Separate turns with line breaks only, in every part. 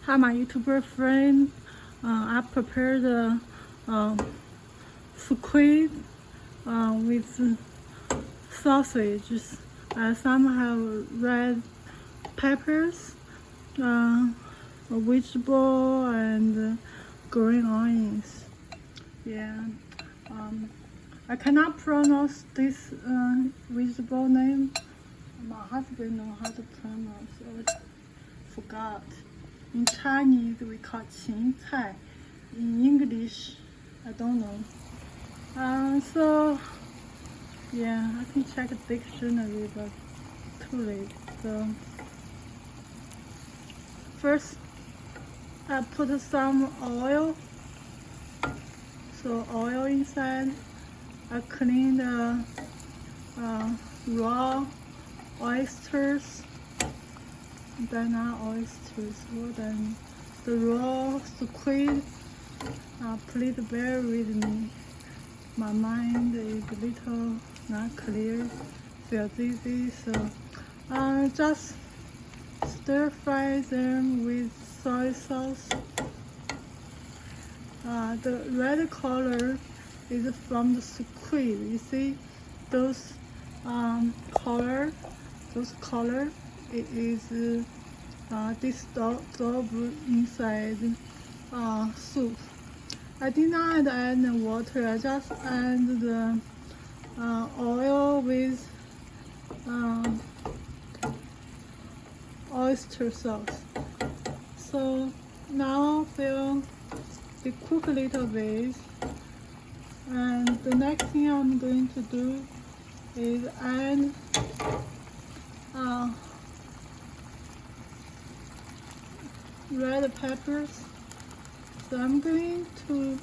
Hi, my YouTuber friend. I prepared the squid with sausages. Some have red peppers, a vegetable, and green onions. Yeah. I cannot pronounce this vegetable name. My husband knows how to pronounce. I forgot. In Chinese, we call it 芹菜. In English, I don't know. So, yeah, I can check a dictionary, but too late. So, first, I put some oil. So, oil inside. I clean the raw oysters. They're not oysters, well then the raw squid. Please bear with me. My mind is a little not clear, feel dizzy, so just stir fry them with soy sauce. The red color is from the squid. You see those color, it is dissolved inside soup. I did not add water. I just add the oil with oyster sauce. So now they'll cook a little bit, and the next thing I'm going to do is add red peppers. So I'm going to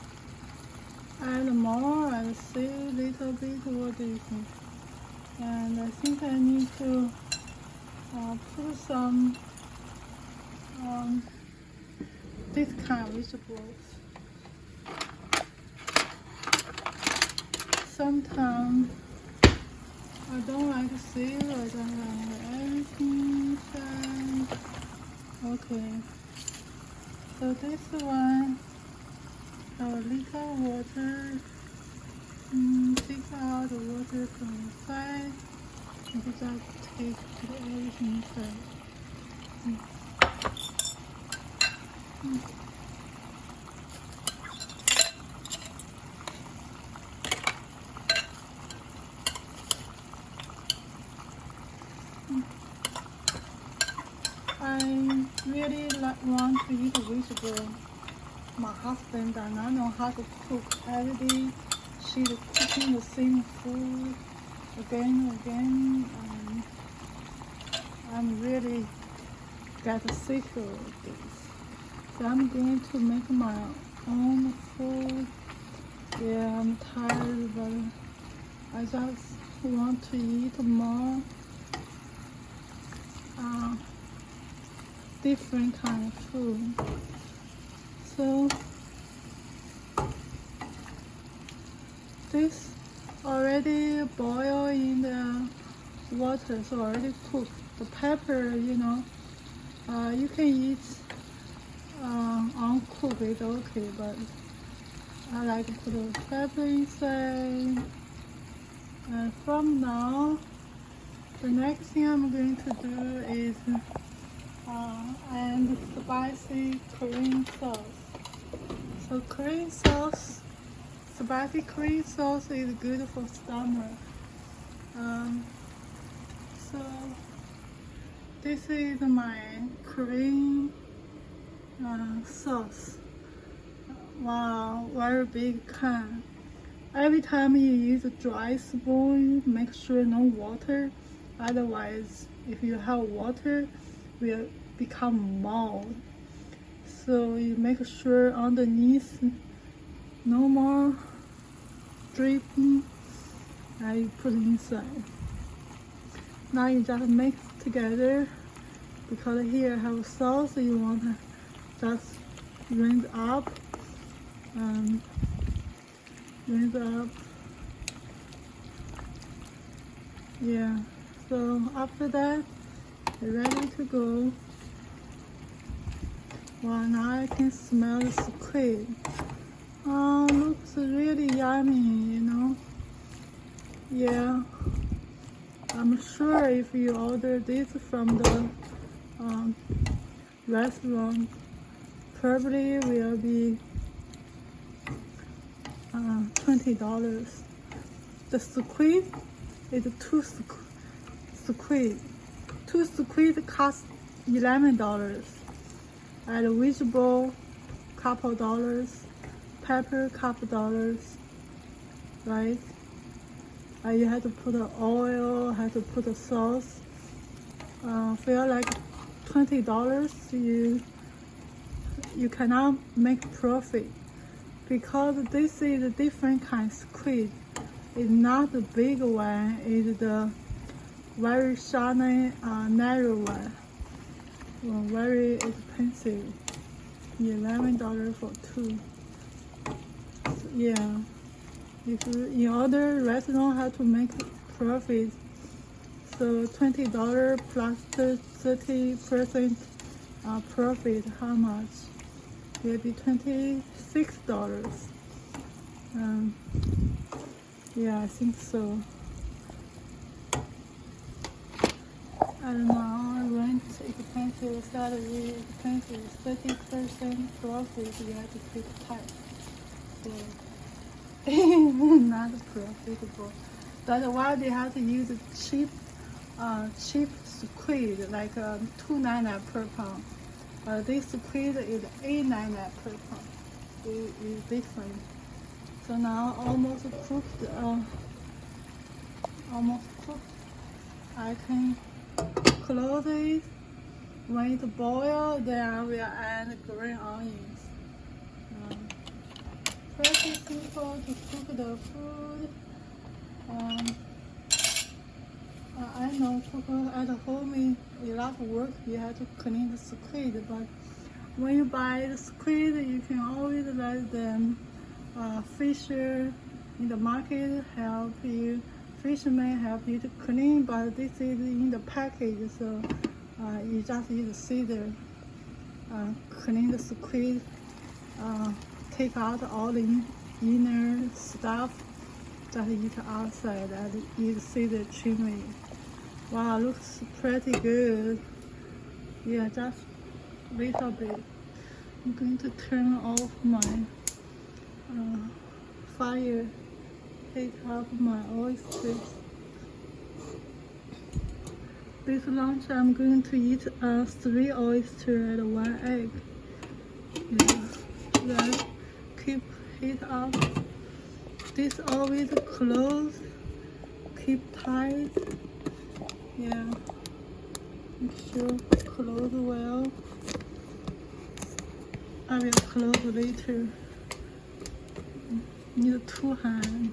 add more and see a little bit. What do you think? And I think I need to put some this kind of vegetables. Sometimes I don't like cereal. I don't like everything inside. Okay. So this one have a little water. Take out the water from inside and just take everything inside. I really want to eat vegetable. My husband does not know how to cook every day. She's cooking the same food again and again, and I'm really get sick of this. So I'm going to make my own food. Yeah, I'm tired, but I just want to eat more different kind of food. So this already boiled in the water, so already cooked. The pepper, you can eat uncooked, it's okay, but I like to put the pepper inside. And from now, the next thing I'm going to do is add spicy cream sauce. So spicy cream sauce is good for stomach. So this is my cream sauce. Wow, very big can. Every time you use a dry spoon, make sure no water. Otherwise, if you have water, it will become mold. So you make sure underneath no more dripping, and you put it inside. Now you just mix together, because here I have sauce. You want to just rinse up. Yeah, so after that, you're ready to go. Well, now I can smell the squid. Oh, looks really yummy, you know. Yeah, I'm sure if you order this from the restaurant, probably will be $20. The squid is squid. Two squid cost $11. And vegetable, couple dollars. Pepper, couple dollars. Right? You have to put the oil, have to put the sauce. Feel like $20, you cannot make profit because this is a different kind of squid. It's not the big one, it's the very shiny, narrow one. Well, very expensive. $11 for two. So, yeah. If you in other restaurant have to make profit, so $20 plus 30% profit, how much? Will be $26. Yeah, I think so. I don't know, rent expensive, salary expensive, 30% profit, you have to pay tax. So not profitable. That's why they have to use cheap squid, like $2.99 per pound. This squid is $8.99 per pound. It is different. So now almost cooked. I can close it. When it boils, then I will add green onions. Pretty simple to cook the food. I know cook at home is a lot of work. You have to clean the squid, but when you buy the squid, you can always let them fisher in the market help you. Fishermen help you to clean, but this is in the package, so you just use a scissor, clean the squid, take out all the inner stuff, just eat outside and use scissor trim it. Wow, looks pretty good. Yeah, just little bit. I'm going to turn off my fire. Take up my oysters. This lunch I'm going to eat 3 oysters and 1 egg. Yeah. Then keep heat up. This always close. Keep tight. Yeah. Make sure close well. I will close later. Need 2 hands.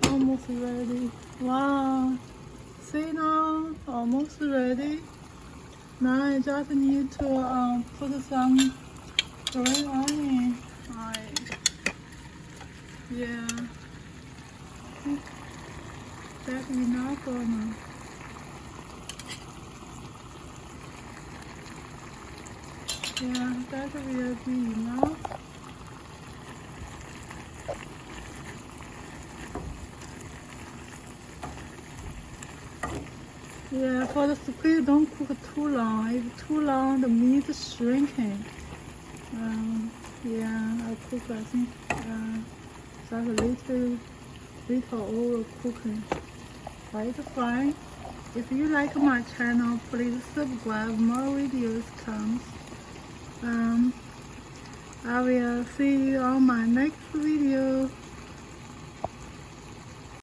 Almost ready. Wow. See now? Almost ready. Now I just need to put some green onion. Yeah. That's enough or not? Yeah, that will be enough. Yeah, for the squid, don't cook too long. If too long, the meat is shrinking. Yeah, I cook, I think, just a little overcooking. But it's fine. If you like my channel, please subscribe. More videos comes. I will see you on my next video.